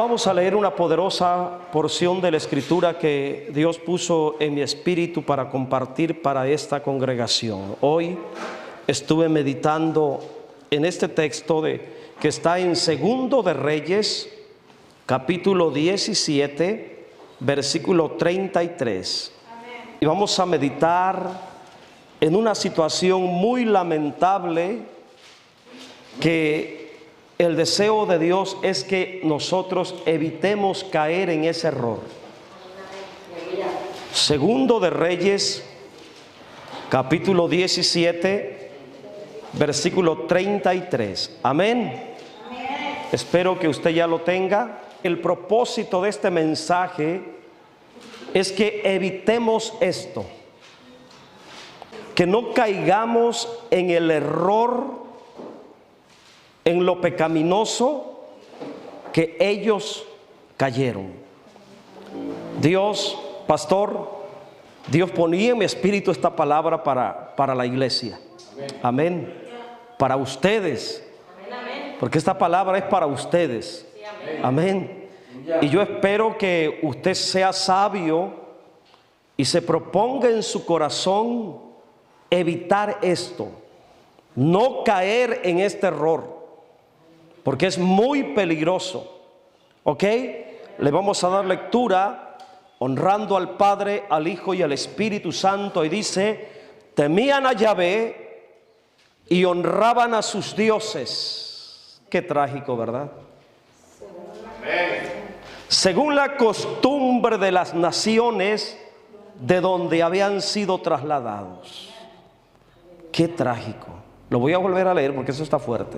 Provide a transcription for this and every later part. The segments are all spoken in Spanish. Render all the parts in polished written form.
Vamos a leer una poderosa porción de la Escritura que Dios puso en mi espíritu para compartir para esta congregación. Hoy estuve meditando en este texto que está en Segundo de Reyes, capítulo 17, versículo 33. Amén. Y vamos a meditar en una situación muy lamentable que el deseo de Dios es que nosotros evitemos caer en ese error. Segundo de Reyes, capítulo 17, versículo 33. Amén. Amén. Espero que usted ya lo tenga. El propósito de este mensaje es que evitemos esto, que no caigamos en el error, en lo pecaminoso que ellos cayeron. Dios, pastor, Dios ponía en mi espíritu esta palabra para la iglesia. Amén. Para ustedes. Porque esta palabra es para ustedes. Amén. Y yo espero que usted sea sabio y se proponga en su corazón evitar esto. No caer en este error, porque es muy peligroso. ¿Ok? Le vamos a dar lectura honrando al Padre, al Hijo y al Espíritu Santo. Y dice: temían a Yahvé y honraban a sus dioses. Qué trágico, ¿verdad? Según la costumbre de las naciones de donde habían sido trasladados. Qué trágico. Lo voy a volver a leer porque eso está fuerte.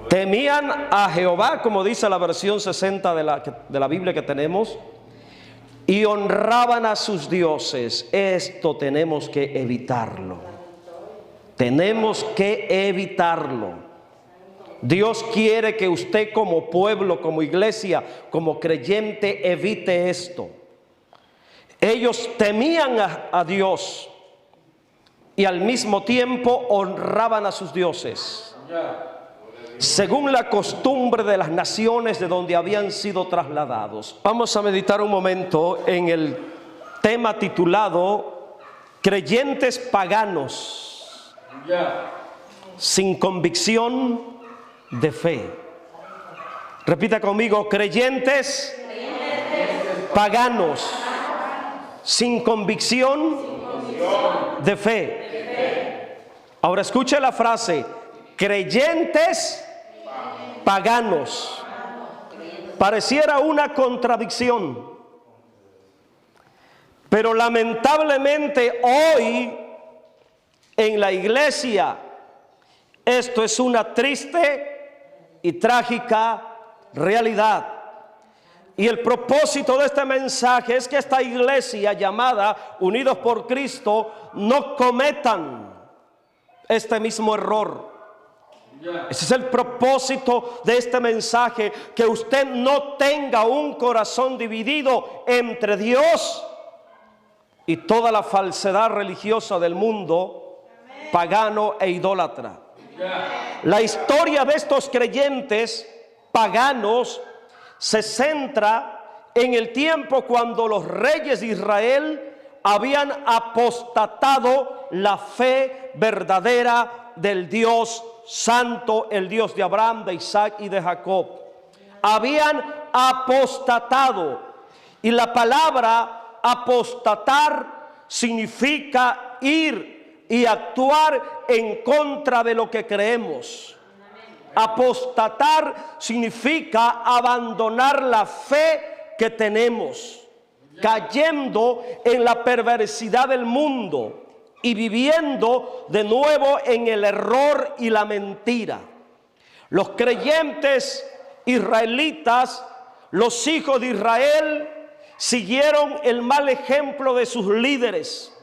Temían a Jehová, como dice la versión 60 de la Biblia que tenemos, y honraban a sus dioses. Esto tenemos que evitarlo. Tenemos que evitarlo. Dios quiere que usted como pueblo, como iglesia, como creyente, evite esto. Ellos temían a Dios y al mismo tiempo honraban a sus dioses, según la costumbre de las naciones de donde habían sido trasladados. Vamos a meditar un momento en el tema titulado creyentes paganos sin convicción de fe. Repita conmigo: creyentes paganos sin convicción de fe. Ahora escuche la frase: creyentes paganos. Pareciera una contradicción, pero lamentablemente hoy en la iglesia esto es una triste y trágica realidad. Y el propósito de este mensaje es que esta iglesia llamada Unidos por Cristo no cometan este mismo error. Ese es el propósito de este mensaje, que usted no tenga un corazón dividido entre Dios y toda la falsedad religiosa del mundo pagano e idólatra. La historia de estos creyentes paganos se centra en el tiempo cuando los reyes de Israel habían apostatado la fe verdadera del Dios santo, el Dios de Abraham, de Isaac y de Jacob. Habían apostatado, y la palabra apostatar significa ir y actuar en contra de lo que creemos. Apostatar significa abandonar la fe que tenemos, cayendo en la perversidad del mundo y viviendo de nuevo en el error y la mentira. Los creyentes israelitas, los hijos de Israel, siguieron el mal ejemplo de sus líderes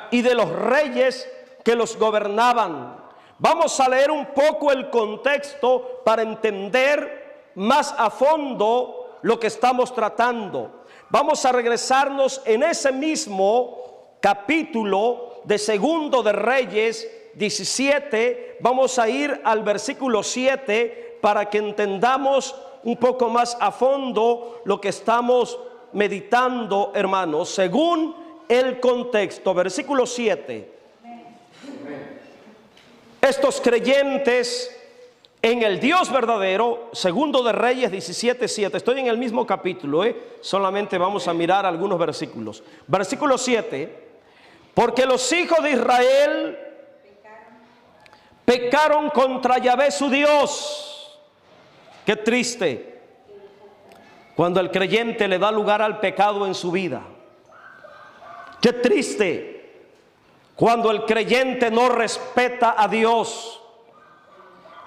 y de los reyes que los gobernaban. Vamos a leer un poco el contexto para entender más a fondo lo que estamos tratando. Vamos a regresarnos en ese mismo capítulo de Segundo de Reyes 17. Vamos a ir al versículo 7 para que entendamos un poco más a fondo lo que estamos meditando, hermanos, según el contexto. Versículo 7. Estos creyentes en el Dios verdadero, segundo de Reyes 17:7. Estoy en el mismo capítulo, solamente vamos a mirar algunos versículos. Versículo 7. Porque los hijos de Israel pecaron contra Yahvé su Dios. Qué triste cuando el creyente le da lugar al pecado en su vida. Qué triste cuando el creyente no respeta a Dios.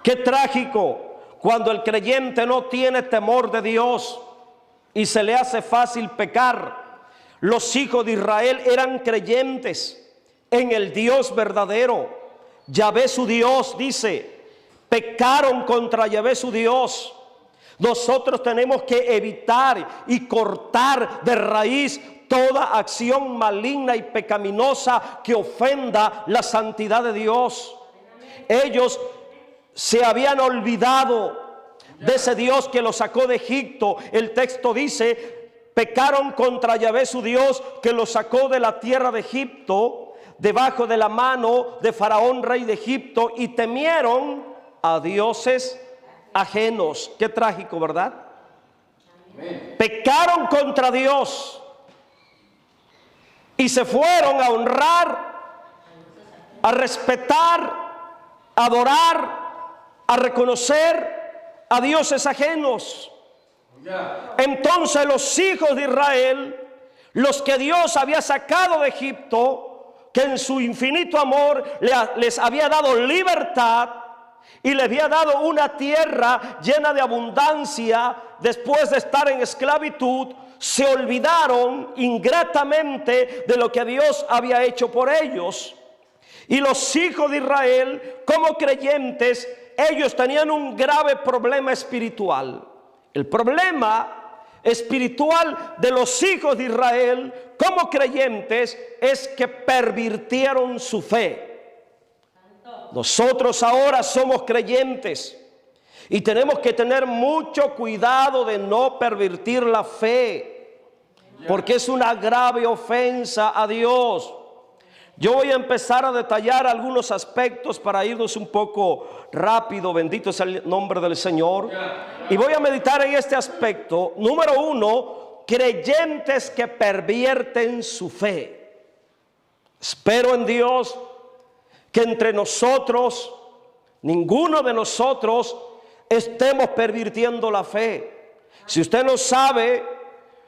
Qué trágico cuando el creyente no tiene temor de Dios y se le hace fácil pecar. Los hijos de Israel eran creyentes en el Dios verdadero. Yahvé su Dios, dice, pecaron contra Yahvé su Dios. Nosotros tenemos que evitar y cortar de raíz toda acción maligna y pecaminosa que ofenda la santidad de Dios. Ellos se habían olvidado de ese Dios que los sacó de Egipto. El texto dice, pecaron contra Yahvé su Dios, que los sacó de la tierra de Egipto, debajo de la mano de Faraón, rey de Egipto, y temieron a dioses ajenos. Qué trágico, ¿verdad? Amén. Pecaron contra Dios y se fueron a honrar, a respetar, a adorar, a reconocer a dioses ajenos. Entonces los hijos de Israel, los que Dios había sacado de Egipto, que en su infinito amor les había dado libertad y les había dado una tierra llena de abundancia después de estar en esclavitud, se olvidaron ingratamente de lo que Dios había hecho por ellos. Y los hijos de Israel, como creyentes, ellos tenían un grave problema espiritual. El problema espiritual de los hijos de Israel como creyentes es que pervirtieron su fe. Nosotros ahora somos creyentes y tenemos que tener mucho cuidado de no pervertir la fe, porque es una grave ofensa a Dios. Yo voy a empezar a detallar algunos aspectos para irnos un poco rápido. Bendito sea el nombre del Señor. Y voy a meditar en este aspecto. Número 1, creyentes que pervierten su fe. Espero en Dios que entre nosotros, ninguno de nosotros, estemos pervirtiendo la fe. Si usted no sabe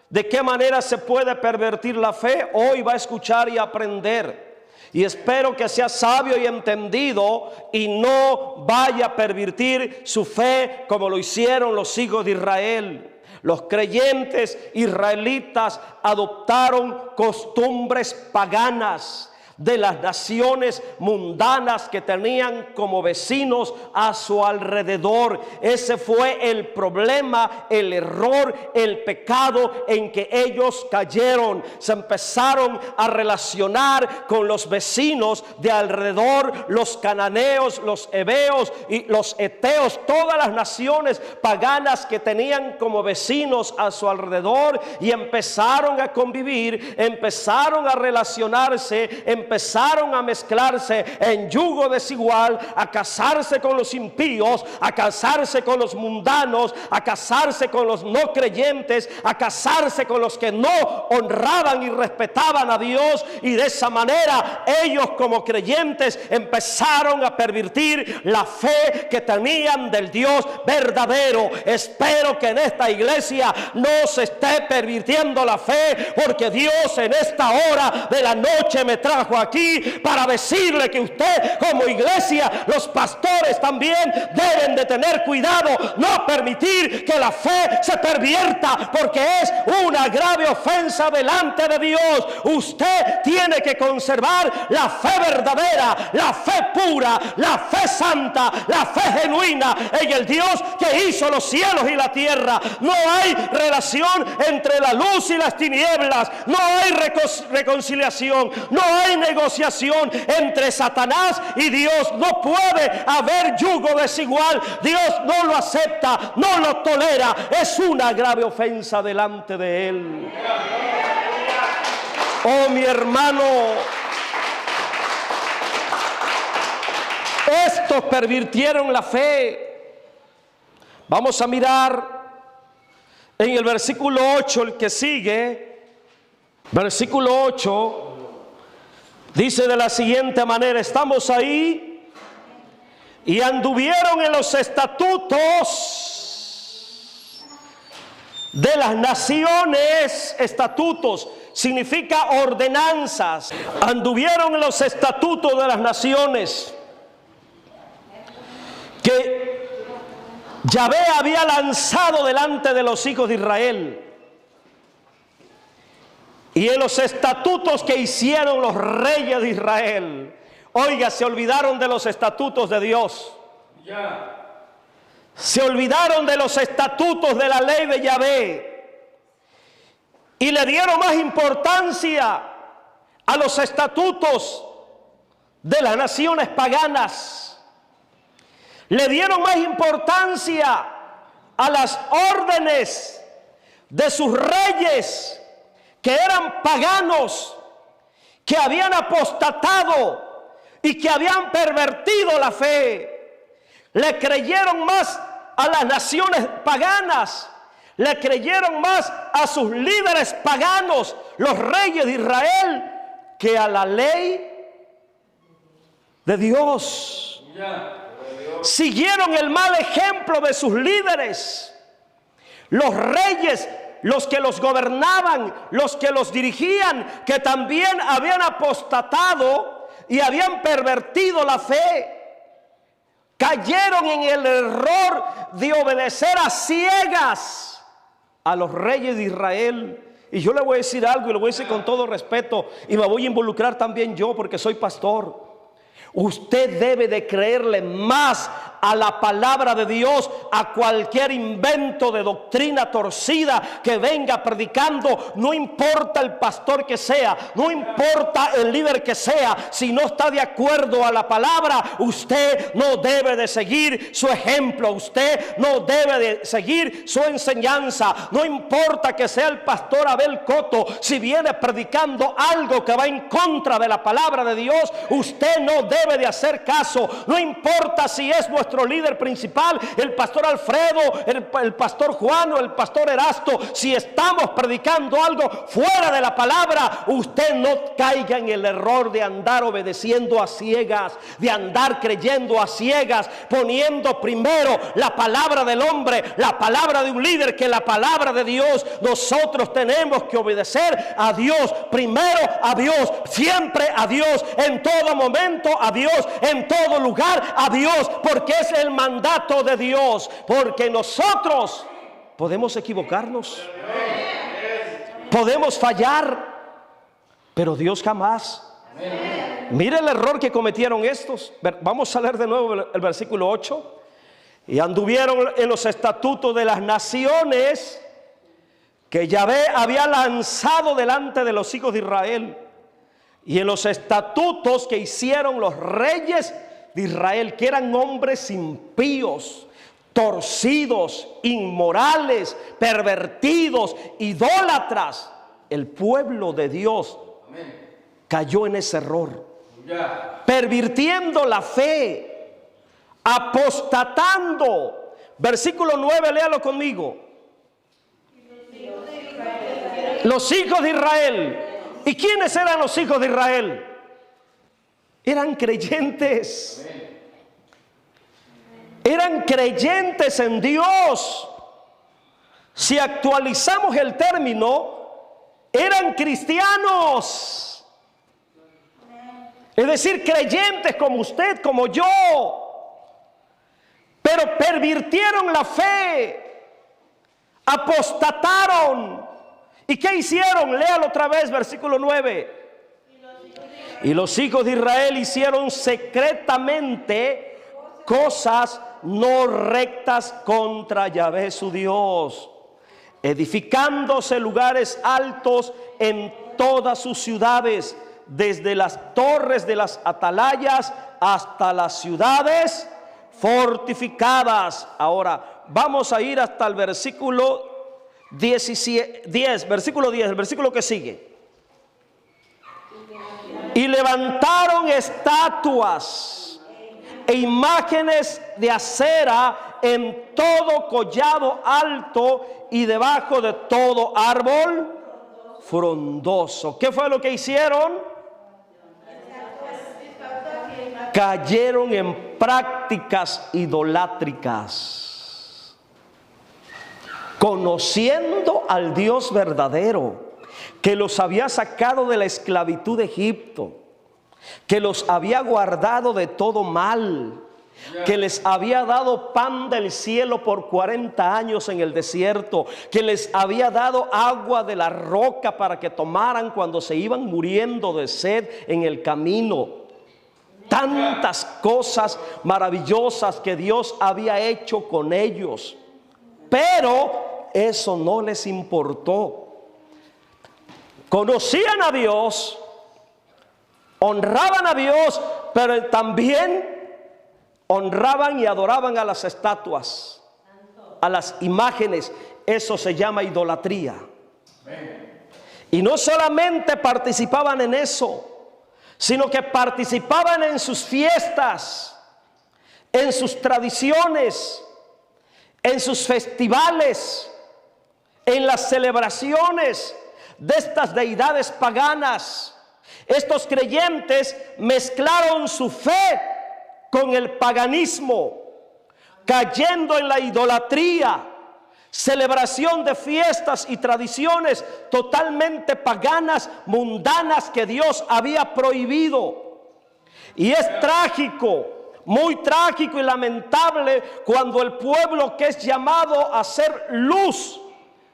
de qué manera se puede pervertir la fe, hoy va a escuchar y aprender. Y espero que sea sabio y entendido y no vaya a pervertir su fe como lo hicieron los hijos de Israel. Los creyentes israelitas adoptaron costumbres paganas de las naciones mundanas que tenían como vecinos a su alrededor. Ese fue el problema, el error, el pecado en que ellos cayeron. Se empezaron a relacionar con los vecinos de alrededor, los cananeos, los heveos y los eteos, todas las naciones paganas que tenían como vecinos a su alrededor, y empezaron a convivir, empezaron a relacionarse, empezaron a mezclarse en yugo desigual, a casarse con los impíos, a casarse con los mundanos, a casarse con los no creyentes, a casarse con los que no honraban y respetaban a Dios, y de esa manera ellos como creyentes empezaron a pervertir la fe que tenían del Dios verdadero. Espero que en esta iglesia no se esté pervirtiendo la fe, porque Dios en esta hora de la noche me trajo aquí para decirle que usted como iglesia, los pastores también deben de tener cuidado, no permitir que la fe se pervierta, porque es una grave ofensa delante de Dios. Usted tiene que conservar la fe verdadera, la fe pura, la fe santa, la fe genuina en el Dios que hizo los cielos y la tierra. No hay relación entre la luz y las tinieblas, no hay reconciliación, no hay negociación entre Satanás y Dios. No puede haber yugo desigual. Dios no lo acepta, no lo tolera. Es una grave ofensa delante de Él. Oh, mi hermano, estos pervirtieron la fe. Vamos a mirar en el versículo 8, el que sigue. Versículo 8 dice de la siguiente manera: estamos ahí. Y anduvieron en los estatutos de las naciones. Estatutos significa ordenanzas. Anduvieron en los estatutos de las naciones que Yahvé había lanzado delante de los hijos de Israel. Y en los estatutos que hicieron los reyes de Israel, oiga, se olvidaron de los estatutos de Dios. Se olvidaron de los estatutos de la ley de Yahvé y le dieron más importancia a los estatutos de las naciones paganas. Le dieron más importancia a las órdenes de sus reyes, que eran paganos, que habían apostatado y que habían pervertido la fe. Le creyeron más a las naciones paganas, le creyeron más a sus líderes paganos, los reyes de Israel, que a la ley de Dios. Siguieron el mal ejemplo de sus líderes, los reyes, los que los gobernaban, los que los dirigían, que también habían apostatado y habían pervertido la fe. Cayeron en el error de obedecer a ciegas a los reyes de Israel. Y yo le voy a decir algo, y lo voy a decir con todo respeto, y me voy a involucrar también yo, porque soy pastor. Usted debe de creerle más a la palabra de Dios, a cualquier invento de doctrina torcida que venga predicando. No importa el pastor que sea, no importa el líder que sea, si no está de acuerdo a la palabra, usted no debe de seguir su ejemplo, usted no debe de seguir su enseñanza. No importa que sea el pastor Abel Coto, si viene predicando algo que va en contra de la palabra de Dios, usted no debe de hacer caso. No importa si es nuestro líder principal, el pastor Alfredo, el pastor Juan o el pastor Erasto. Si estamos predicando algo fuera de la palabra, usted no caiga en el error de andar obedeciendo a ciegas, de andar creyendo a ciegas, poniendo primero la palabra del hombre, la palabra de un líder, que la palabra de Dios. Nosotros tenemos que obedecer a Dios, primero a Dios, siempre a Dios, en todo momento a Dios, en todo lugar a Dios, porque es el mandato de Dios. Porque nosotros podemos equivocarnos, podemos fallar, pero Dios jamás. Mire el error que cometieron estos. Vamos a leer de nuevo el versículo 8. Y anduvieron en los estatutos de las naciones que Yahvé había lanzado delante de los hijos de Israel, y en los estatutos que hicieron los reyes de Israel, que eran hombres impíos, torcidos, inmorales, pervertidos, idólatras. El pueblo de Dios cayó en ese error, pervirtiendo la fe, apostatando. Versículo 9, léalo conmigo. Los hijos de Israel. ¿Y quiénes eran los hijos de Israel? Eran creyentes. Eran creyentes en Dios. Si actualizamos el término, eran cristianos. Es decir, creyentes como usted, como yo. Pero pervirtieron la fe, apostataron. ¿Y qué hicieron? Léalo otra vez, versículo 9. Y los hijos de Israel hicieron secretamente cosas no rectas contra Yahvé su Dios, edificándose lugares altos en todas sus ciudades, desde las torres de las atalayas hasta las ciudades fortificadas. Ahora vamos a ir hasta el versículo 10, versículo 10, el versículo que sigue. Y levantaron estatuas e imágenes de acera en todo collado alto y debajo de todo árbol frondoso. ¿Qué fue lo que hicieron? Cayeron en prácticas idolátricas, conociendo al Dios verdadero, que los había sacado de la esclavitud de Egipto, que los había guardado de todo mal, que les había dado pan del cielo por 40 años en el desierto, que les había dado agua de la roca para que tomaran cuando se iban muriendo de sed en el camino. Tantas cosas maravillosas que Dios había hecho con ellos, pero eso no les importó. Conocían a Dios, honraban a Dios, pero también honraban y adoraban a las estatuas, a las imágenes. Eso se llama idolatría. Y no solamente participaban en eso, sino que participaban en sus fiestas, en sus tradiciones, en sus festivales, en las celebraciones de estas deidades paganas. Estos creyentes mezclaron su fe con el paganismo, cayendo en la idolatría, celebración de fiestas y tradiciones totalmente paganas, mundanas, que Dios había prohibido. Y es trágico, muy trágico y lamentable cuando el pueblo que es llamado a ser luz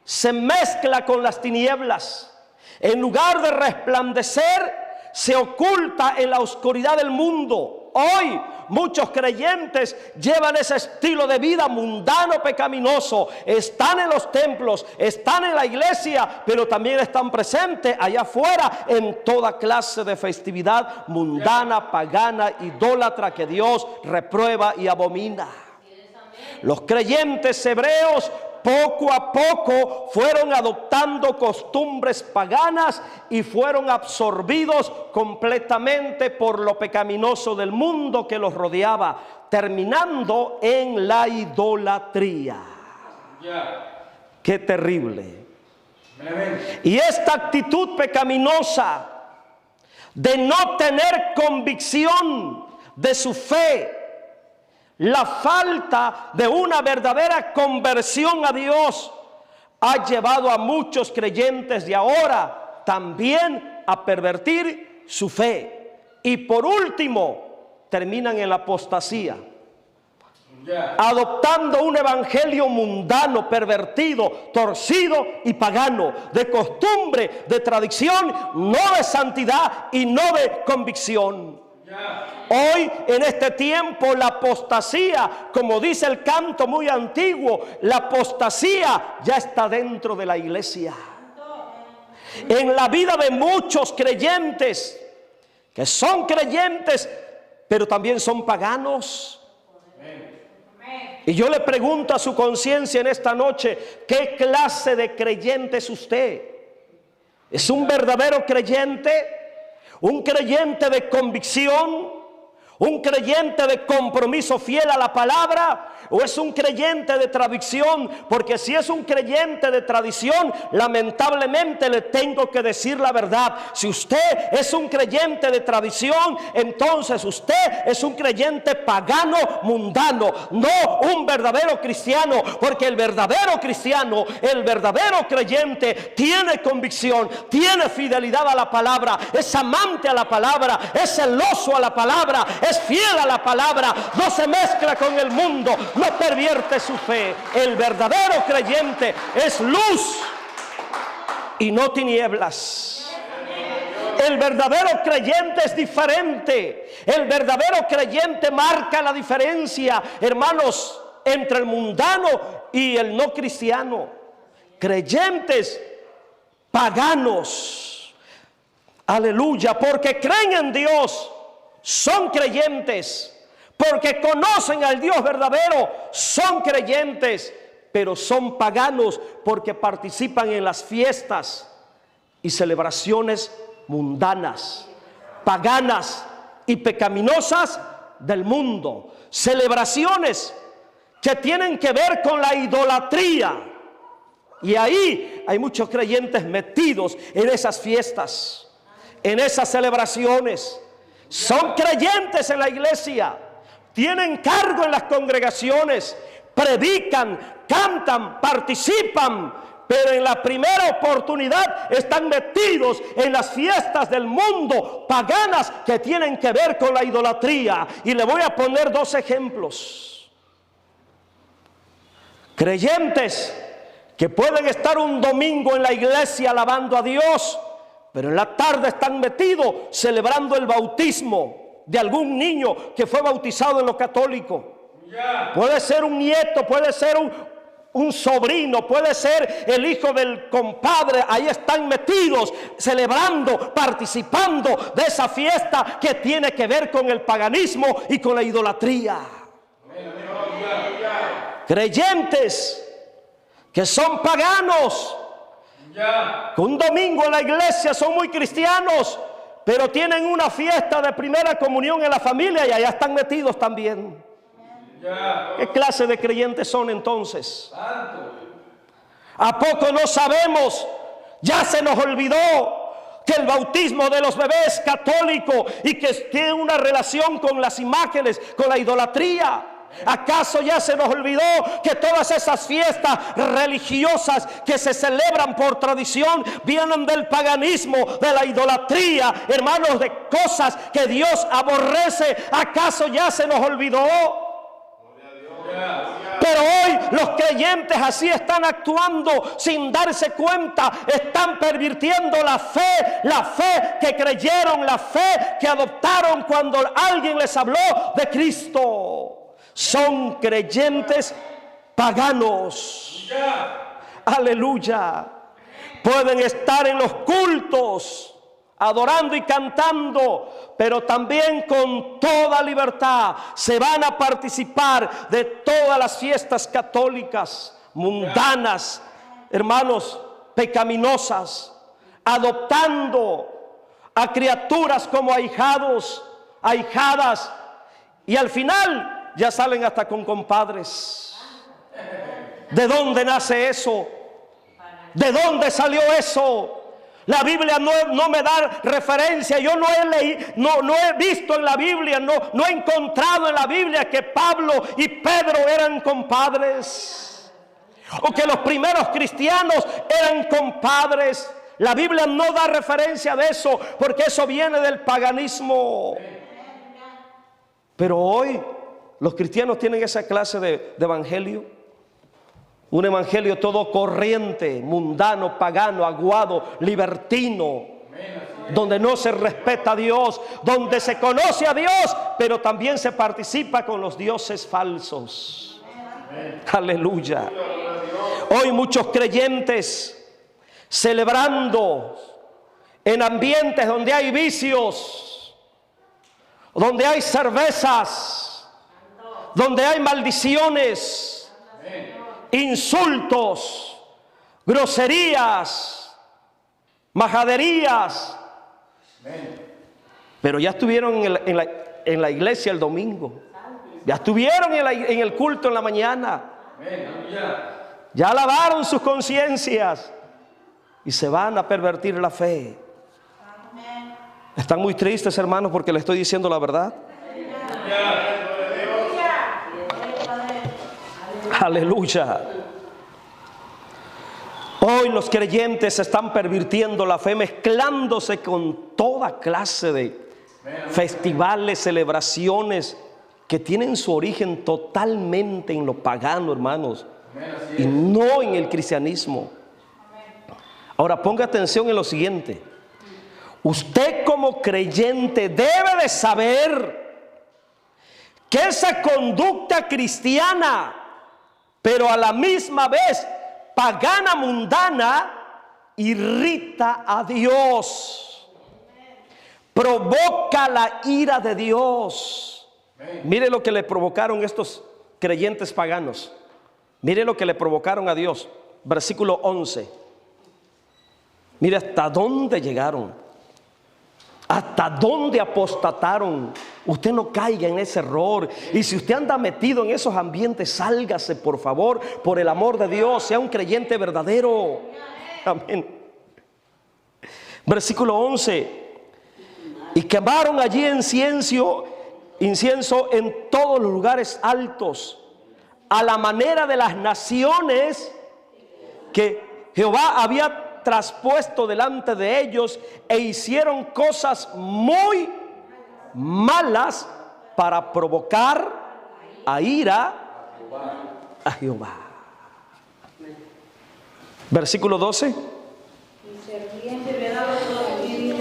se mezcla con las tinieblas. En lugar de resplandecer, se oculta en la oscuridad del mundo. Hoy muchos creyentes llevan ese estilo de vida mundano, pecaminoso. Están en los templos, están en la iglesia, pero también están presentes allá afuera en toda clase de festividad mundana, pagana, idólatra, que Dios reprueba y abomina. Los creyentes hebreos poco a poco fueron adoptando costumbres paganas y fueron absorbidos completamente por lo pecaminoso del mundo que los rodeaba, terminando en la idolatría. Qué terrible. Y esta actitud pecaminosa de no tener convicción de su fe, la falta de una verdadera conversión a Dios, ha llevado a muchos creyentes de ahora también a pervertir su fe. Y por último, terminan en la apostasía, adoptando un evangelio mundano, pervertido, torcido y pagano, de costumbre, de tradición, no de santidad y no de convicción. Hoy, en este tiempo, la apostasía, como dice el canto muy antiguo, la apostasía ya está dentro de la iglesia. En la vida de muchos creyentes, que son creyentes, pero también son paganos. Y yo le pregunto a su conciencia en esta noche, ¿qué clase de creyente es usted? ¿Es un verdadero creyente? ¿Un creyente de convicción? ¿Un creyente de compromiso fiel a la palabra? ¿O es un creyente de tradición? Porque si es un creyente de tradición, lamentablemente le tengo que decir la verdad. Si usted es un creyente de tradición, entonces usted es un creyente pagano, mundano, no un verdadero cristiano. Porque el verdadero cristiano, el verdadero creyente, tiene convicción, tiene fidelidad a la palabra, es amante a la palabra, es celoso a la palabra, es fiel a la palabra, no se mezcla con el mundo, no pervierte su fe. El verdadero creyente es luz y no tinieblas. El verdadero creyente es diferente. El verdadero creyente marca la diferencia, hermanos, entre el mundano y el no cristiano. Creyentes paganos, Aleluya, porque creen en Dios, son creyentes. Porque conocen al Dios verdadero, son creyentes. Pero son paganos porque participan en las fiestas y celebraciones mundanas, paganas y pecaminosas del mundo. Celebraciones que tienen que ver con la idolatría. Y ahí hay muchos creyentes metidos en esas fiestas, en esas celebraciones. Son creyentes en la iglesia, tienen cargo en las congregaciones, predican, cantan, participan, pero en la primera oportunidad están metidos en las fiestas del mundo paganas que tienen que ver con la idolatría. Y le voy a poner 2 ejemplos. Creyentes que pueden estar un domingo en la iglesia alabando a Dios, pero en la tarde están metidos celebrando el bautismo de algún niño que fue bautizado en lo católico. Puede ser un nieto, puede ser un sobrino, puede ser el hijo del compadre. Ahí están metidos, celebrando, participando de esa fiesta que tiene que ver con el paganismo y con la idolatría. Creyentes que son paganos, que un domingo en la iglesia son muy cristianos, pero tienen una fiesta de primera comunión en la familia y allá están metidos también. ¿Qué clase de creyentes son entonces? ¿A poco no sabemos? Ya se nos olvidó que el bautismo de los bebés católico y que tiene una relación con las imágenes, con la idolatría. ¿Acaso ya se nos olvidó que todas esas fiestas religiosas que se celebran por tradición vienen del paganismo, de la idolatría, hermanos, de cosas que Dios aborrece? ¿Acaso ya se nos olvidó? Pero hoy los creyentes así están actuando sin darse cuenta. Están pervirtiendo la fe que creyeron, la fe que adoptaron cuando alguien les habló de Cristo. Son creyentes paganos. Aleluya. Pueden estar en los cultos adorando y cantando, pero también con toda libertad se van a participar de todas las fiestas católicas, mundanas, hermanos, pecaminosas, adoptando a criaturas como ahijados, ahijadas, y al final ya salen hasta con compadres. ¿De dónde nace eso? ¿De dónde salió eso? La Biblia no me da referencia. Yo no he visto en la Biblia, no he encontrado en la Biblia que Pablo y Pedro eran compadres, o que los primeros cristianos eran compadres. La Biblia no da referencia de eso, porque eso viene del paganismo. Pero hoy los cristianos tienen esa clase de evangelio. Un evangelio todo corriente, mundano, pagano, aguado, libertino, donde no se respeta a Dios, donde se conoce a Dios, pero también se participa con los dioses falsos. Aleluya. Hoy muchos creyentes celebrando en ambientes donde hay vicios, donde hay cervezas, donde hay maldiciones, insultos, groserías, majaderías. Pero ya estuvieron en la iglesia el domingo, ya estuvieron en el culto en la mañana, ya lavaron sus conciencias y se van a pervertir la fe. Están muy tristes, hermanos, porque les estoy diciendo la verdad. Aleluya. Hoy los creyentes están pervirtiendo la fe, mezclándose con toda clase de festivales, celebraciones que tienen su origen totalmente en lo pagano, hermanos, y no en el cristianismo. Ahora ponga atención en lo siguiente. Usted como creyente debe de saber que esa conducta cristiana, pero a la misma vez pagana, mundana, irrita a Dios. provoca la ira de Dios. Mire lo que le provocaron estos creyentes paganos. Mire lo que le provocaron a Dios. Versículo 11. Mire hasta dónde llegaron, hasta dónde apostataron. Usted no caiga en ese error. Y si usted anda metido en esos ambientes, sálgase, por favor, por el amor de Dios. Sea un creyente verdadero. Amén. Versículo 11. Y quemaron allí incienso en todos los lugares altos, a la manera de las naciones que Jehová había traspuesto delante de ellos, e hicieron cosas muy malas para provocar a ira a Jehová. Versículo 12.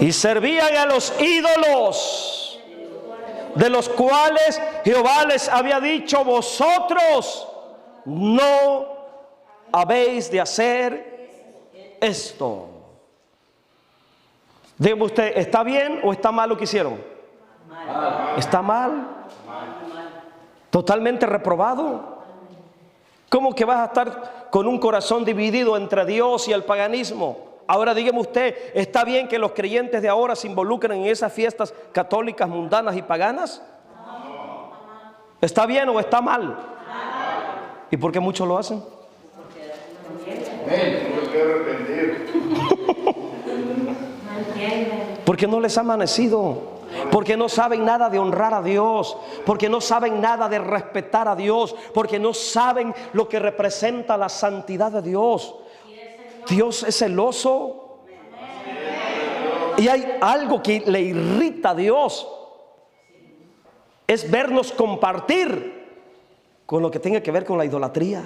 Y servían a los ídolos, de los cuales Jehová les había dicho: vosotros no habéis de hacer esto. Dígame usted, ¿está bien o está mal lo que hicieron? ¿Está mal? Totalmente reprobado. ¿Cómo que vas a estar con un corazón dividido entre Dios y el paganismo? Ahora dígame usted, ¿está bien que los creyentes de ahora se involucren en esas fiestas católicas, mundanas y paganas? ¿Está bien o está mal? ¿Y por qué muchos lo hacen? Porque no les ha amanecido. Porque no saben nada de honrar a Dios, porque no saben nada de respetar a Dios, porque no saben lo que representa la santidad de Dios. Dios es celoso. Y hay algo que le irrita a Dios, es vernos compartir con lo que tenga que ver con la idolatría.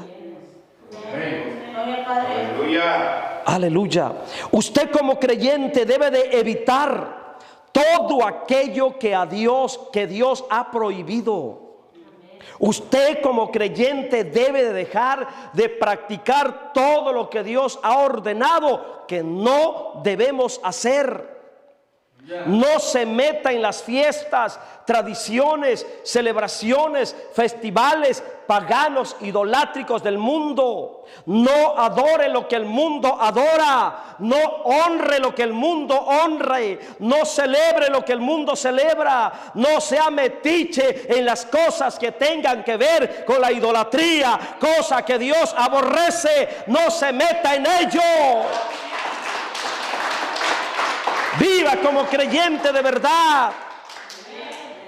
Aleluya. Aleluya. Usted como creyente debe de evitar todo aquello que Dios ha prohibido. Usted como creyente debe de dejar de practicar todo lo que Dios ha ordenado que no debemos hacer. No se meta en las fiestas, tradiciones, celebraciones, festivales paganos, idolátricos del mundo. No adore lo que el mundo adora. No honre lo que el mundo honre. No celebre lo que el mundo celebra. No sea metiche en las cosas que tengan que ver con la idolatría, cosa que Dios aborrece. No se meta en ello. Viva como creyente de verdad.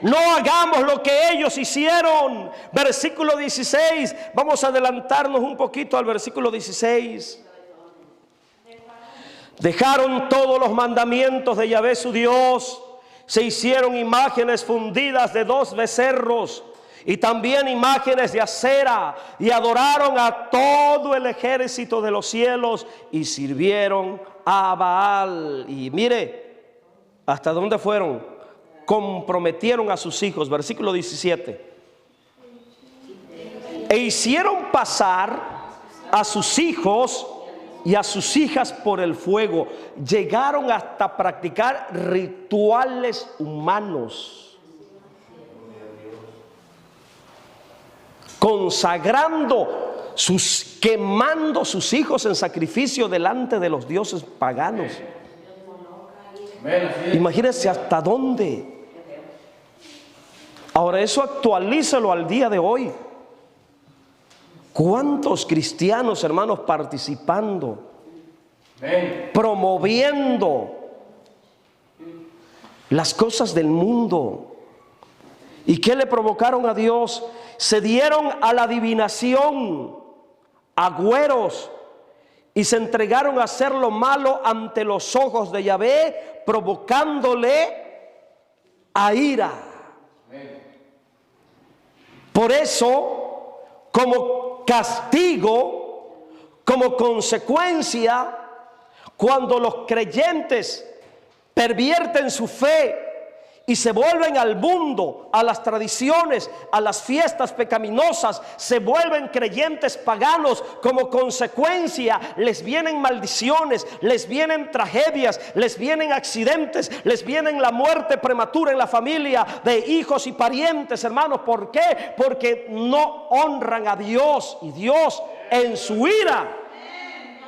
No hagamos lo que ellos hicieron. Versículo 16. Vamos a adelantarnos un poquito al versículo 16. Dejaron todos los mandamientos de Yahvé su Dios. Se hicieron imágenes fundidas de 2 becerros y también imágenes de acera, y adoraron a todo el ejército de los cielos y sirvieron a Baal. Y mire hasta dónde fueron. Comprometieron a sus hijos. Versículo 17. E hicieron pasar a sus hijos y a sus hijas por el fuego. Llegaron hasta practicar rituales humanos, consagrando quemando sus hijos en sacrificio delante de los dioses paganos. Imagínense hasta dónde. Ahora eso actualízalo al día de hoy. ¿Cuántos cristianos, hermanos, participando, promoviendo las cosas del mundo? ¿Y qué le provocaron a Dios? Se dieron a la adivinación, agüeros, y se entregaron a hacer lo malo ante los ojos de Yahvé, provocándole a ira. Por eso, como castigo, como consecuencia, cuando los creyentes pervierten su fe y se vuelven al mundo, a las tradiciones, a las fiestas pecaminosas, se vuelven creyentes paganos, como consecuencia les vienen maldiciones, les vienen tragedias, les vienen accidentes, les vienen la muerte prematura en la familia de hijos y parientes, hermanos. ¿Por qué? Porque no honran a Dios, y Dios en su ira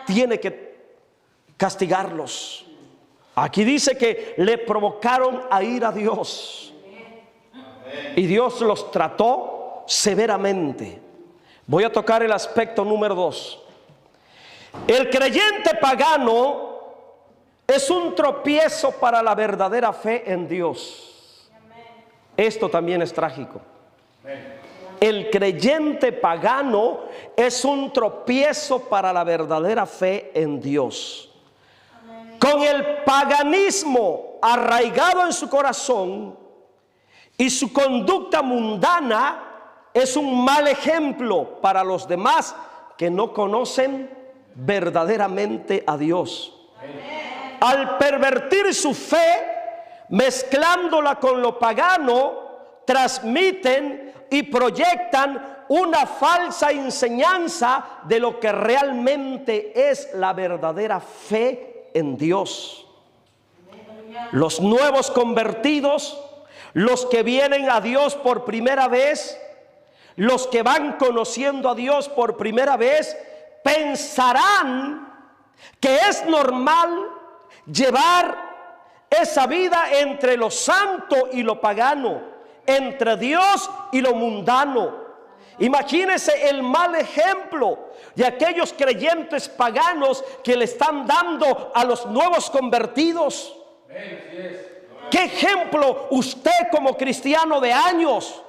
tiene que castigarlos. Aquí dice que le provocaron a ir a Dios, y Dios los trató severamente. Voy a tocar el aspecto número 2. El creyente pagano es un tropiezo para la verdadera fe en Dios. Esto también es trágico. El creyente pagano es un tropiezo para la verdadera fe en Dios. Con el paganismo arraigado en su corazón y su conducta mundana, es un mal ejemplo para los demás que no conocen verdaderamente a Dios. Al pervertir su fe, mezclándola con lo pagano, transmiten y proyectan una falsa enseñanza de lo que realmente es la verdadera fe en Dios. Los nuevos convertidos, los que vienen a Dios por primera vez, los que van conociendo a Dios por primera vez, pensarán que es normal llevar esa vida entre lo santo y lo pagano, entre Dios y lo mundano. Imagínense el mal ejemplo de aquellos creyentes paganos que le están dando a los nuevos convertidos. ¿Qué ejemplo usted, como cristiano de años,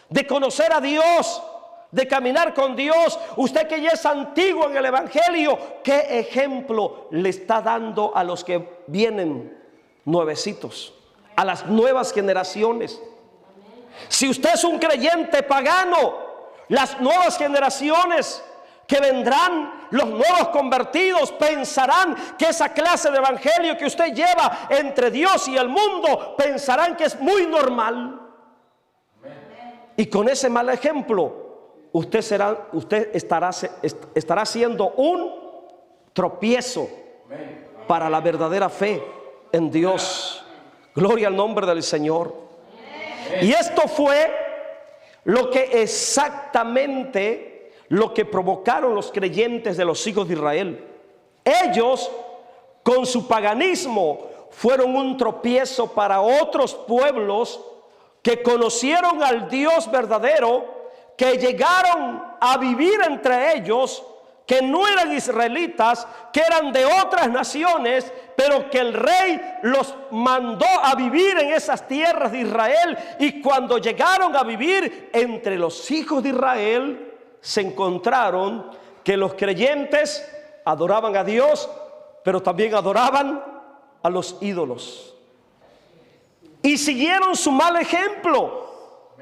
de conocer a Dios, de caminar con Dios, usted que ya es antiguo en el evangelio, qué ejemplo le está dando a los que vienen nuevecitos, a las nuevas generaciones? Si usted es un creyente pagano, las nuevas generaciones que vendrán, los nuevos convertidos, pensarán que esa clase de evangelio que usted lleva entre Dios y el mundo, pensarán que es muy normal. Y con ese mal ejemplo, usted estará siendo un tropiezo para la verdadera fe en Dios. Gloria al nombre del Señor. Y esto fue lo que provocaron los creyentes de los hijos de Israel. Ellos, con su paganismo, fueron un tropiezo para otros pueblos que conocieron al Dios verdadero, que llegaron a vivir entre ellos, que no eran israelitas, que eran de otras naciones, pero que el rey los mandó a vivir en esas tierras de Israel. Y cuando llegaron a vivir entre los hijos de Israel, se encontraron que los creyentes adoraban a Dios, pero también adoraban a los ídolos, y siguieron su mal ejemplo.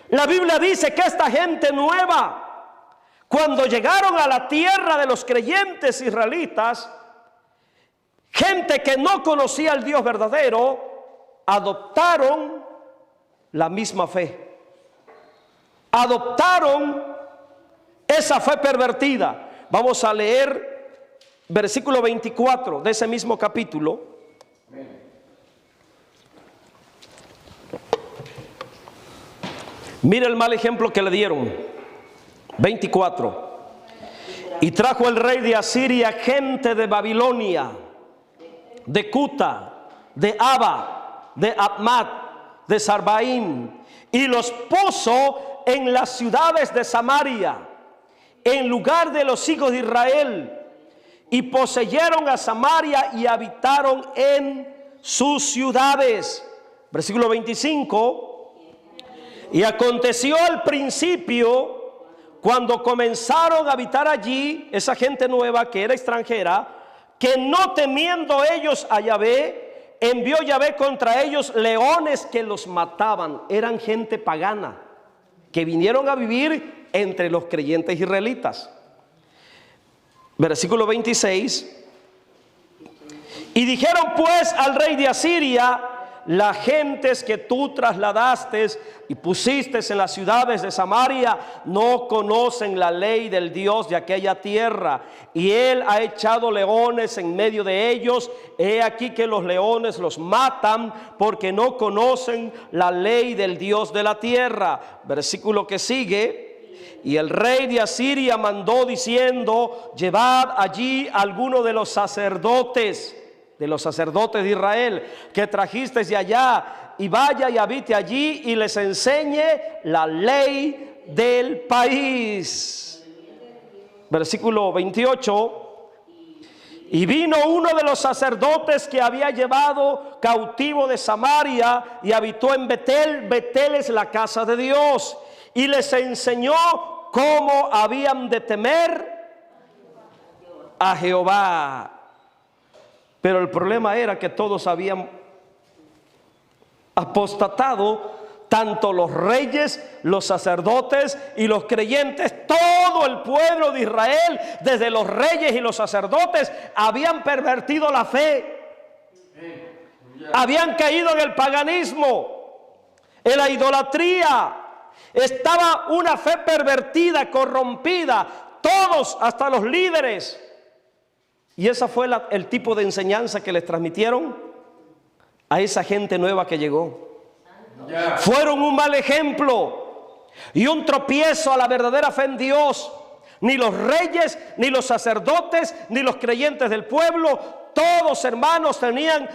La Biblia dice que esta gente nueva, cuando llegaron a la tierra de los creyentes israelitas, gente que no conocía al Dios verdadero, adoptaron la misma fe, adoptaron esa fe pervertida. Vamos a leer versículo 24 de ese mismo capítulo. Mira el mal ejemplo que le dieron. 24. Y trajo el rey de Asiria gente de Babilonia, de Cuta, de Aba, de Abmat, de Sarbaim, y los puso en las ciudades de Samaria, en lugar de los hijos de Israel, y poseyeron a Samaria y habitaron en sus ciudades. Versículo 25. Y aconteció al principio, cuando comenzaron a habitar allí, esa gente nueva que era extranjera, que no temiendo ellos a Yahvé, envió Yahvé contra ellos leones que los mataban. Eran gente pagana que vinieron a vivir entre los creyentes israelitas. Versículo 26. Y dijeron pues al rey de Asiria: las gentes que tú trasladaste y pusiste en las ciudades de Samaria no conocen la ley del Dios de aquella tierra, y Él ha echado leones en medio de ellos. He aquí que los leones los matan porque no conocen la ley del Dios de la tierra. Versículo que sigue. Y el rey de Asiria mandó diciendo: llevad allí a alguno de los sacerdotes de Israel que trajisteis de allá, y vaya y habite allí y les enseñe la ley del país. Versículo 28. Y vino uno de los sacerdotes que había llevado cautivo de Samaria y habitó en Betel. Betel es la casa de Dios. Y les enseñó cómo habían de temer a Jehová. Pero el problema era que todos habían apostatado, tanto los reyes, los sacerdotes y los creyentes. Todo el pueblo de Israel, desde los reyes y los sacerdotes, habían pervertido la fe. Habían caído en el paganismo, en la idolatría. Estaba una fe pervertida, corrompida, todos, hasta los líderes. Y ese fue el tipo de enseñanza que les transmitieron a esa gente nueva que llegó. Fueron un mal ejemplo y un tropiezo a la verdadera fe en Dios. Ni los reyes, ni los sacerdotes, ni los creyentes del pueblo, todos, hermanos,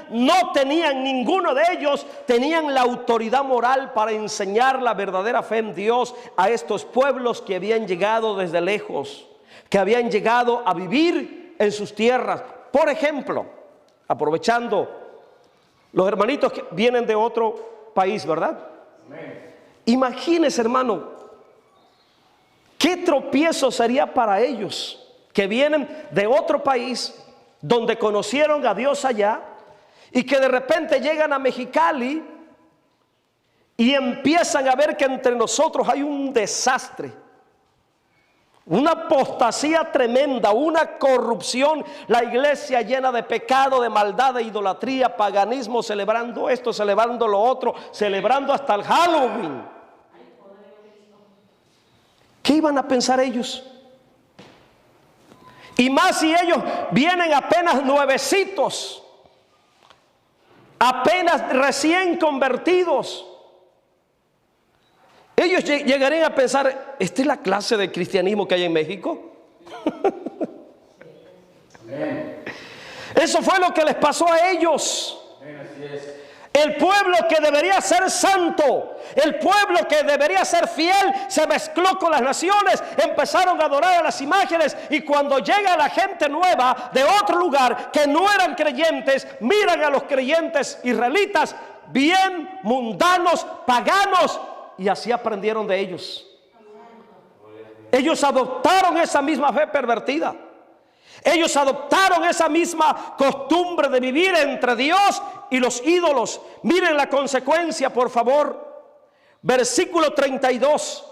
no tenían, ninguno de ellos tenían la autoridad moral para enseñar la verdadera fe en Dios a estos pueblos que habían llegado desde lejos, que habían llegado a vivir en sus tierras. Por ejemplo, aprovechando, los hermanitos que vienen de otro país, ¿verdad? Imagínense, hermano, qué tropiezo sería para ellos que vienen de otro país donde conocieron a Dios allá, y que de repente llegan a Mexicali y empiezan a ver que entre nosotros hay un desastre, una apostasía tremenda, una corrupción, la iglesia llena de pecado, de maldad, de idolatría, paganismo, celebrando esto, celebrando lo otro, celebrando hasta el Halloween. ¿Qué iban a pensar ellos? Y más si ellos vienen apenas nuevecitos, apenas recién convertidos. Ellos llegarían a pensar: ¿esta es la clase de cristianismo que hay en México? Eso fue lo que les pasó a ellos. El pueblo que debería ser santo, el pueblo que debería ser fiel, se mezcló con las naciones, empezaron a adorar a las imágenes, y cuando llega la gente nueva de otro lugar que no eran creyentes, miran a los creyentes israelitas bien mundanos, paganos, y así aprendieron de ellos. Ellos adoptaron esa misma fe pervertida. Ellos adoptaron esa misma costumbre de vivir entre Dios y los ídolos. Miren la consecuencia, por favor. Versículo 32.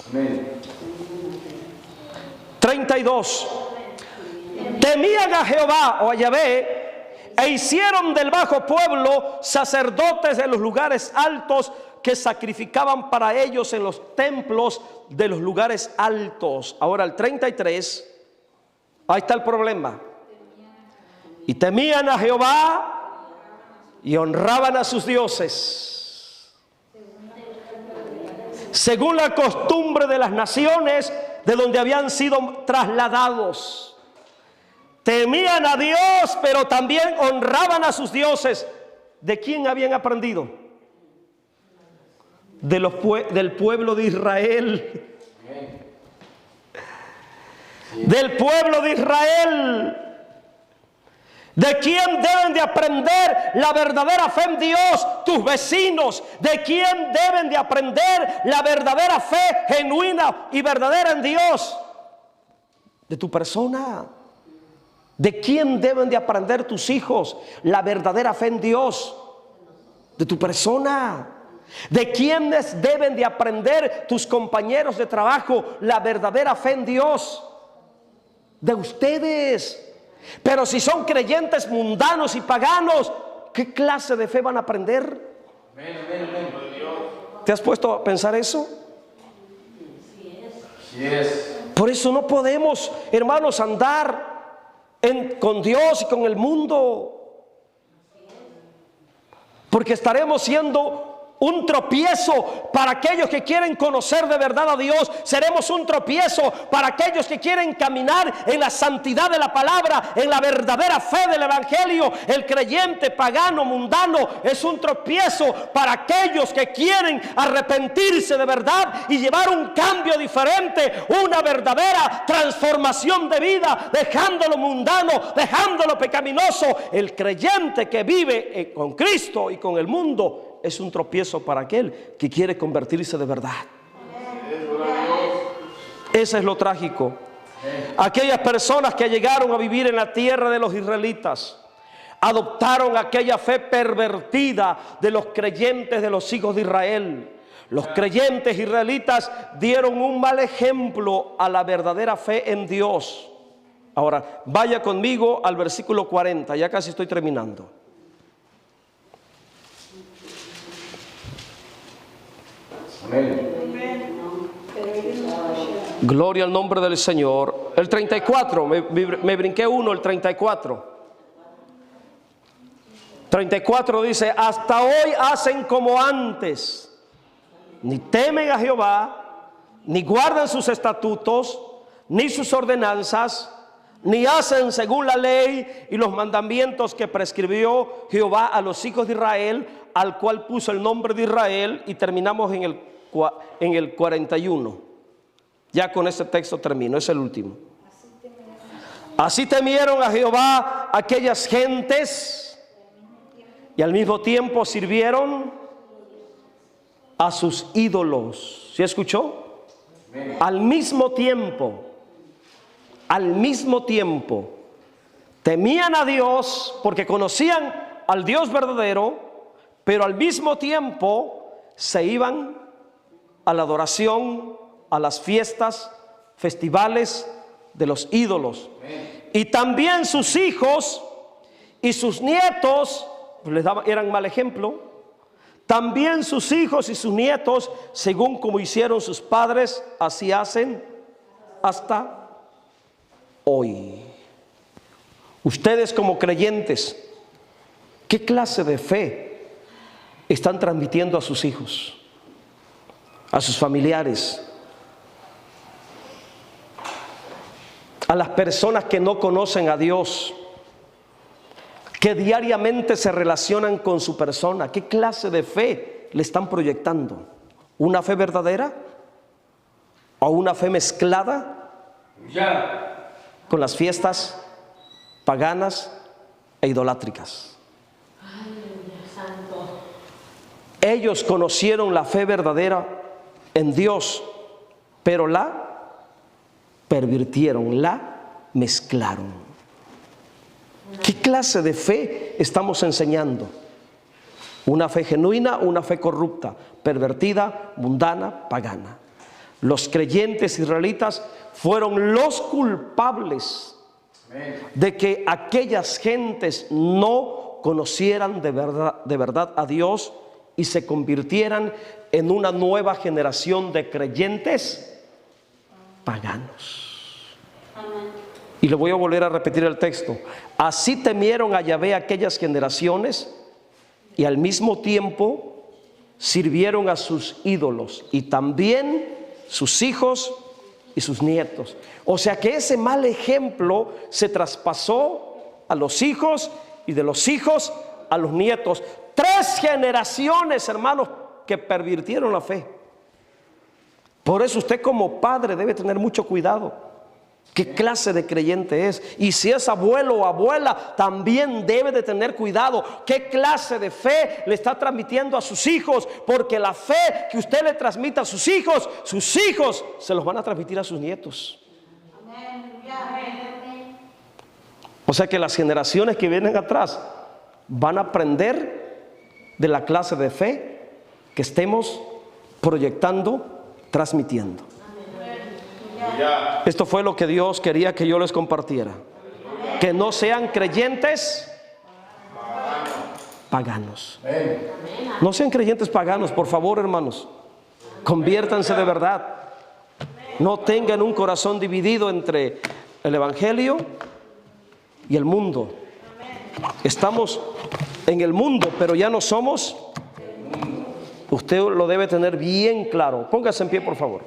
Amén. 32. Temían a Jehová o a Yahvé, e hicieron del bajo pueblo sacerdotes de los lugares altos, que sacrificaban para ellos en los templos de los lugares altos. Ahora el 33, ahí está el problema. Y temían a Jehová y honraban a sus dioses, según la costumbre de las naciones de donde habían sido trasladados. Temían a Dios, pero también honraban a sus dioses. ¿De quién habían aprendido? Del pueblo de Israel. Del pueblo de Israel. ¿De quién deben de aprender la verdadera fe en Dios? Tus vecinos. ¿De quién deben de aprender la verdadera fe genuina y verdadera en Dios? De tu persona. ¿De quién deben de aprender tus hijos la verdadera fe en Dios? De tu persona. ¿De quiénes deben de aprender tus compañeros de trabajo la verdadera fe en Dios? De ustedes. Pero si son creyentes mundanos y paganos, ¿qué clase de fe van a aprender? ¿Te has puesto a pensar eso? Por eso no podemos, hermanos, andar con Dios y con el mundo, porque estaremos siendo un tropiezo para aquellos que quieren conocer de verdad a Dios. Seremos un tropiezo para aquellos que quieren caminar en la santidad de la palabra, en la verdadera fe del evangelio. El creyente pagano, mundano, es un tropiezo para aquellos que quieren arrepentirse de verdad y llevar un cambio diferente, una verdadera transformación de vida, dejando lo mundano, dejando lo pecaminoso. El creyente que vive con Cristo y con el mundo es un tropiezo para aquel que quiere convertirse de verdad. Eso es lo trágico. Aquellas personas que llegaron a vivir en la tierra de los israelitas adoptaron aquella fe pervertida de los creyentes de los hijos de Israel. Los creyentes israelitas dieron un mal ejemplo a la verdadera fe en Dios. Ahora, vaya conmigo al versículo 40, ya casi estoy terminando. Gloria al nombre del Señor. El 34, me brinqué uno, el 34. 34 dice: hasta hoy hacen como antes, ni temen a Jehová, ni guardan sus estatutos, ni sus ordenanzas, ni hacen según la ley y los mandamientos que prescribió Jehová a los hijos de Israel, al cual puso el nombre de Israel. Y terminamos en el 41. Ya con este texto termino, es el último. Así temieron a Jehová aquellas gentes, y al mismo tiempo sirvieron a sus ídolos. ¿Sí escuchó? Al mismo tiempo temían a Dios porque conocían al Dios verdadero, pero al mismo tiempo se iban a la adoración, a las fiestas, festivales de los ídolos. Y también sus hijos y sus nietos eran mal ejemplo. También sus hijos y sus nietos, según como hicieron sus padres, así hacen hasta hoy. Ustedes como creyentes, ¿qué clase de fe están transmitiendo a sus hijos, a sus familiares, a las personas que no conocen a Dios, que diariamente se relacionan con su persona? ¿Qué clase de fe le están proyectando? ¿Una fe verdadera o una fe mezclada con las fiestas paganas e idolátricas? Ellos conocieron la fe verdadera en Dios, pero la pervirtieron, la mezclaron. ¿Qué clase de fe estamos enseñando? ¿Una fe genuina o una fe corrupta, pervertida, mundana, pagana? Los creyentes israelitas fueron los culpables de que aquellas gentes no conocieran de verdad a Dios y se convirtieran en una nueva generación de creyentes paganos. Y le voy a volver a repetir el texto. Así temieron a Yahvé aquellas generaciones, y al mismo tiempo sirvieron a sus ídolos, y también sus hijos y sus nietos. O sea que ese mal ejemplo se traspasó a los hijos, y de los hijos a los nietos. 3 generaciones, hermanos, que pervirtieron la fe. Por eso usted como padre debe tener mucho cuidado. ¿Qué clase de creyente es? Y si es abuelo o abuela, también debe de tener cuidado. ¿Qué clase de fe le está transmitiendo a sus hijos? Porque la fe que usted le transmite a sus hijos se los van a transmitir a sus nietos. O sea que las generaciones que vienen atrás van a aprender de la clase de fe que estemos proyectando, transmitiendo. Esto fue lo que Dios quería que yo les compartiera. que no sean creyentes paganos. No sean creyentes paganos, por favor, hermanos. Conviértanse de verdad. No tengan un corazón dividido entre el evangelio y el mundo. Estamos en el mundo, pero ya no somos. Usted lo debe tener bien claro. Póngase en pie, por favor.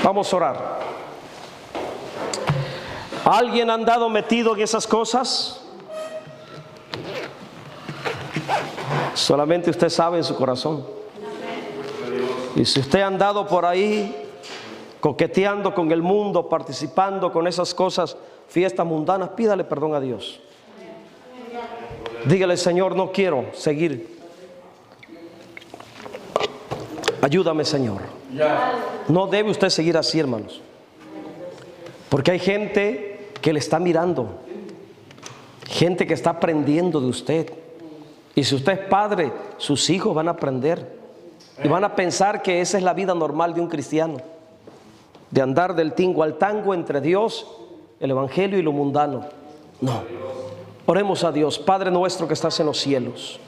Vamos a orar. ¿Alguien ha andado metido en esas cosas? Solamente usted sabe en su corazón. Y si usted ha andado por ahí coqueteando con el mundo, participando con esas cosas, fiestas mundanas, pídale perdón a Dios. Dígale: Señor, no quiero seguir. Ayúdame, Señor. No debe usted seguir así, hermanos, porque hay gente que le está mirando, gente que está aprendiendo de usted. Y si usted es padre, sus hijos van a aprender y van a pensar que esa es la vida normal de un cristiano, de andar del tingo al tango entre Dios, el evangelio y lo mundano. No. Oremos a Dios. Padre nuestro que estás en los cielos,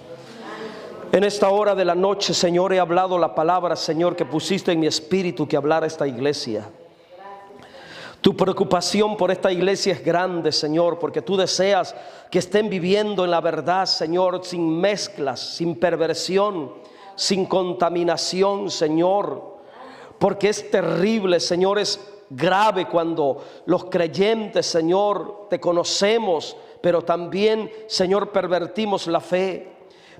en esta hora de la noche, Señor, he hablado la palabra, Señor, que pusiste en mi espíritu que hablara esta iglesia. Tu preocupación por esta iglesia es grande, Señor, porque tú deseas que estén viviendo en la verdad, Señor, sin mezclas, sin perversión, sin contaminación, Señor. Porque es terrible, Señor, es grave cuando los creyentes, Señor, te conocemos, pero también, Señor, pervertimos la fe.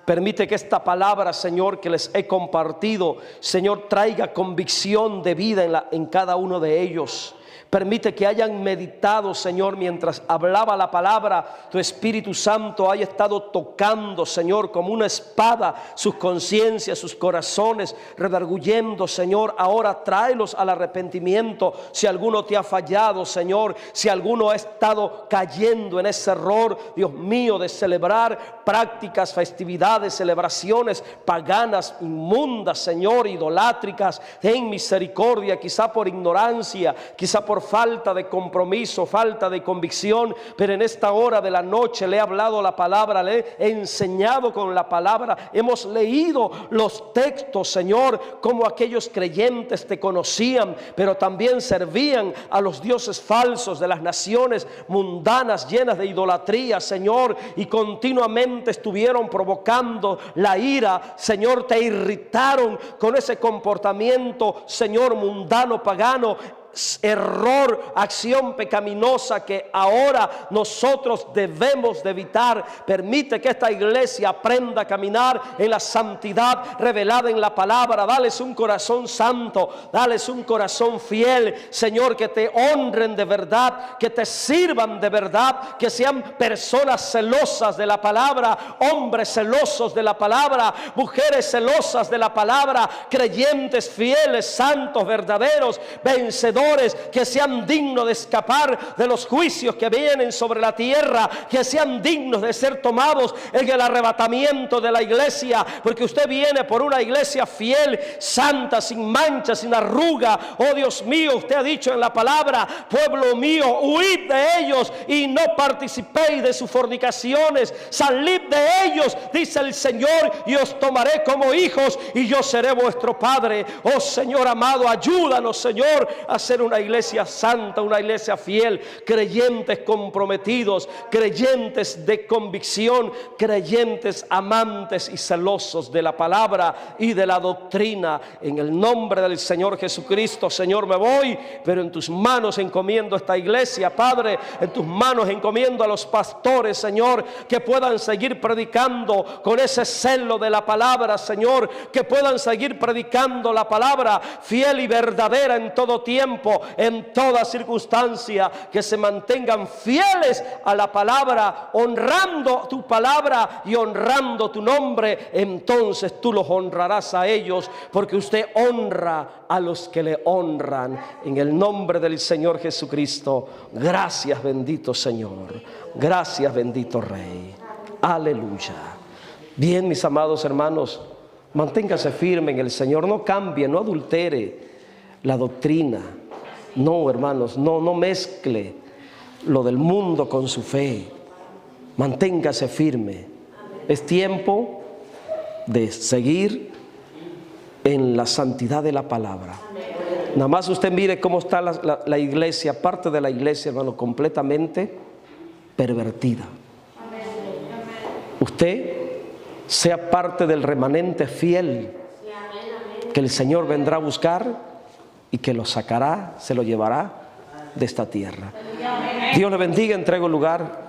Permite que esta palabra, Señor, que les he compartido, Señor, traiga convicción de vida en cada uno de ellos. Permite que hayan meditado, Señor, mientras hablaba la palabra, tu Espíritu Santo haya estado tocando, Señor, como una espada, sus conciencias, sus corazones, redarguyendo, Señor. Ahora tráelos al arrepentimiento. Si alguno te ha fallado, Señor, si alguno ha estado cayendo en ese error, Dios mío, de celebrar prácticas, festividades, celebraciones paganas, inmundas, Señor, idolátricas, ten misericordia, quizá por ignorancia, quizá por falta de compromiso, falta de convicción, pero en esta hora de la noche le he hablado la palabra, le he enseñado con la palabra, hemos leído los textos, Señor, como aquellos creyentes te conocían, pero también servían a los dioses falsos de las naciones mundanas llenas de idolatría, Señor, y continuamente estuvieron provocando la ira, Señor, te irritaron con ese comportamiento, Señor, mundano, pagano, error, acción pecaminosa que ahora nosotros debemos de evitar. Permite que esta iglesia aprenda a caminar en la santidad revelada en la palabra. Dales un corazón santo, dales un corazón fiel, Señor, que te honren de verdad, que te sirvan de verdad, que sean personas celosas de la palabra, hombres celosos de la palabra, mujeres celosas de la palabra, creyentes fieles, santos, verdaderos, vencedores, que sean dignos de escapar de los juicios que vienen sobre la tierra, que sean dignos de ser tomados en el arrebatamiento de la iglesia, porque usted viene por una iglesia fiel, santa, sin mancha, sin arruga. Oh Dios mío, usted ha dicho en la palabra: pueblo mío, huid de ellos y no participéis de sus fornicaciones, salid de ellos, dice el Señor, y os tomaré como hijos y yo seré vuestro Padre. Oh Señor amado, ayúdanos, Señor, a ser una iglesia santa, una iglesia fiel, creyentes comprometidos, creyentes de convicción, creyentes amantes y celosos de la palabra y de la doctrina. En el nombre del Señor Jesucristo, Señor, me voy, pero en tus manos encomiendo esta iglesia, Padre. En tus manos encomiendo a los pastores, Señor, que puedan seguir predicando con ese celo de la palabra, Señor, que puedan seguir predicando la palabra fiel y verdadera en todo tiempo, en toda circunstancia, que se mantengan fieles a la palabra, honrando tu palabra y honrando tu nombre. Entonces tú los honrarás a ellos, porque usted honra a los que le honran. En el nombre del Señor Jesucristo. Gracias, bendito Señor. Gracias, bendito Rey. Aleluya. Bien, mis amados hermanos, manténgase firme en el Señor. No cambie, no adultere la doctrina. No, hermanos, no mezcle lo del mundo con su fe. Manténgase firme. Es tiempo de seguir en la santidad de la palabra. Nada más usted mire cómo está la iglesia, parte de la iglesia, hermano, completamente pervertida. Usted sea parte del remanente fiel que el Señor vendrá a buscar y que lo sacará, se lo llevará de esta tierra. Dios le bendiga, entrego el lugar